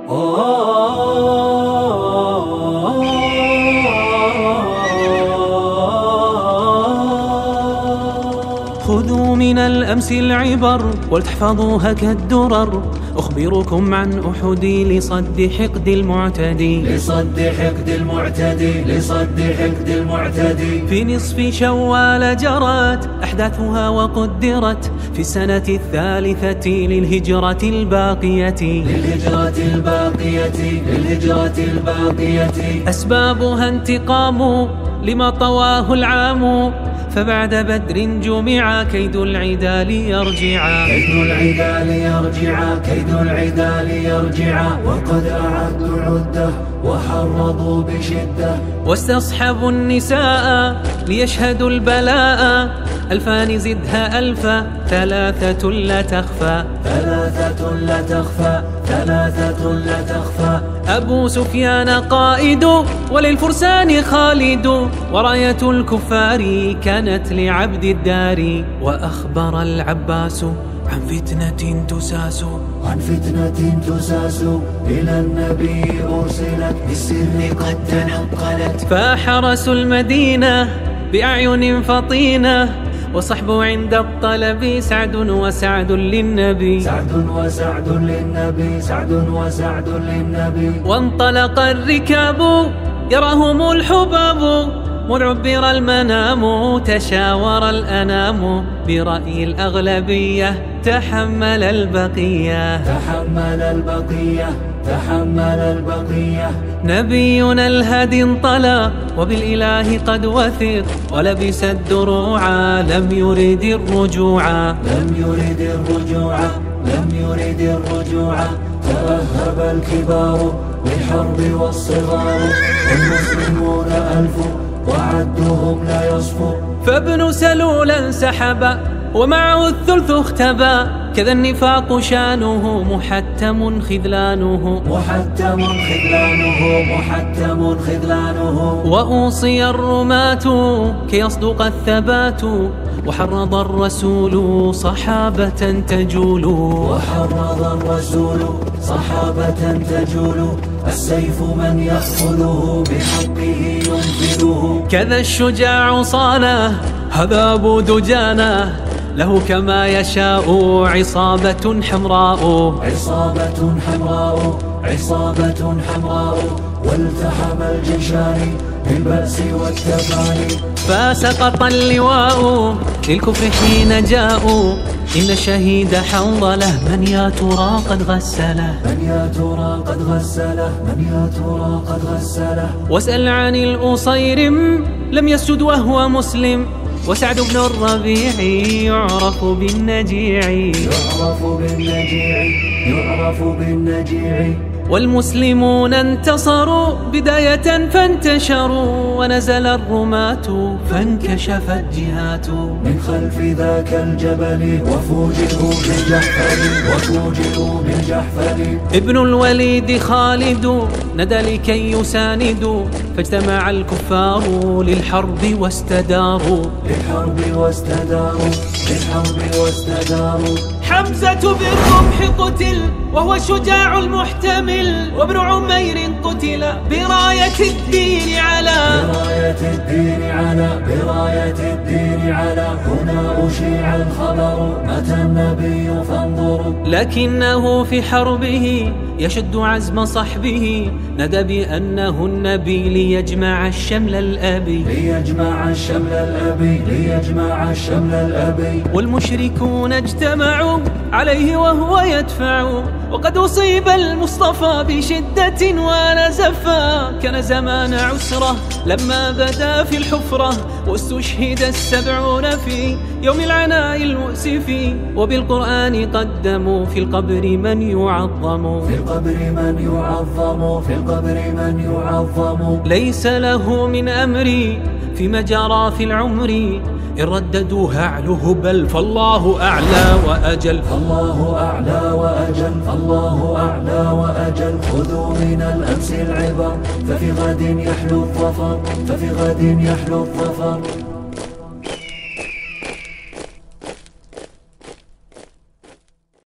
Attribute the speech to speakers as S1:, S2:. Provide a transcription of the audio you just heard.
S1: خذوا من الأمس العبر ولتحفظوها كالدرر. أخبركم عن أحدي لصد حقد المعتدي،
S2: لصد حقد المعتدي، لصد حقد المعتدي.
S1: في نصف شوال جرت أحداثها وقدرت في السنة الثالثة للهجرة الباقية،
S2: للهجرة الباقية، للهجرة الباقية.
S1: أسبابها انتقام لما طواه العام، فبعد بدر جمع كيد العدا ليرجعا،
S2: كيد العدا ليرجعا، كيد العدا ليرجعا. وقد أعدوا عدة وحرضوا بشدة،
S1: واستصحبوا النساء ليشهدوا البلاء. ألفان زدها ألفا ثلاثة لا تخفى،
S2: ثلاثة لا تخفى، ثلاثة لا تخفى.
S1: أبو سفيان قائد وللفرسان خالد، وراية الكفار كانت لعبد الدار. وأخبر العباس عن فتنة تساس،
S2: عن فتنة تساس إلى النبي أرسلت بالسر قد تنقلت.
S1: فحرسوا المدينة بأعين فطينة، وصحب عند الطلب سعد وسعد للنبي،
S2: سعد وسعد للنبي، سعد وسعد للنبي.
S1: وانطلق الركاب يراهم الحباب، مذ عبر المنام تشاور الأنام. برأي الأغلبية تحمل البقية،
S2: تحمل البقية، تحمل البقية.
S1: نبينا الهادي انطلى وبالإله قد وثق، ولبس الدروع لم يرد الرجوع،
S2: لم يرد الرجوع، لم يرد الرجوع. ترهب الكبار للحرب والصغار، والمسلمون ألف وعدهم لا يصفو.
S1: فابن سلول انسحب ومعه الثلث اختبى، كذا النفاق شانه محتم خذلانه،
S2: محتم خذلانه، محتم خذلانه.
S1: وأوصي الرماة كي يصدق الثبات، وحرض الرسول صحابة تجول،
S2: وحرض الرسول صحابة تجول. السيف من يأخذه بحقه ينفذه،
S1: كذا الشجاع صانه هذا أبو دجانه، له كما يشاء عصابة حمراء،
S2: عصابة حمراء، عصابة حمراء. والتحم الجيشان بالبأس والتفاني،
S1: فسقط اللواء للكفر حين جاءوا. إن الشهيد حنظله من يا ترى قد غسله،
S2: من يا ترى قد غسله، من يا ترى قد غسله.
S1: واسأل عن الأصيرم لم يسجد وهو مسلم، وسعد بن الربيع يعرف بالنجيع،
S2: يعرف بالنجيع، يعرف بالنجيع.
S1: والمسلمون انتصروا بداية فانتشروا، ونزل الرماة فانكشفت جهات.
S2: من خلف ذاك الجبل وفوجئوا بالجحفل، وفوجئوا بالجحفل.
S1: ابن الوليد خالد ندى لكي يساندوا، فاجتمع الكفار للحرب واستداروا،
S2: للحرب واستداروا، للحرب واستداروا.
S1: حمزة بالرمح قتل وهو الشجاع المحتمل، وابن عمير قتل براية الدين على،
S2: براية الدين على، براية الدين على. هنا أشيع الخبر أتى النبي فانظروا،
S1: لكنه في حربه يشد عزم صحبه، ندى بأنه النبي ليجمع الشمل الأبي،
S2: ليجمع الشمل الأبي، ليجمع الشمل الأبي.
S1: والمشركون اجتمعوا عليه وهو يدفع، وقد أصيب المصطفى بشدة ونزفا. كان زمان عسرة لما بدا في الحفرة، واستشهد 70 في يوم العناء المؤسف. وبالقرآن قدموا في القبر من يعظم،
S2: في القبر من يعظم، في القبر من يعظم.
S1: ليس له من أمري فيما جرى في العمر، إن رددوها أعله بل فالله أعلى وأجل،
S2: فالله أعلى وأجل، فالله أعلى وأجل. خذوا من الأمس العبر، ففي غد يحلو الظفر، ففي غد يحلو الظفر.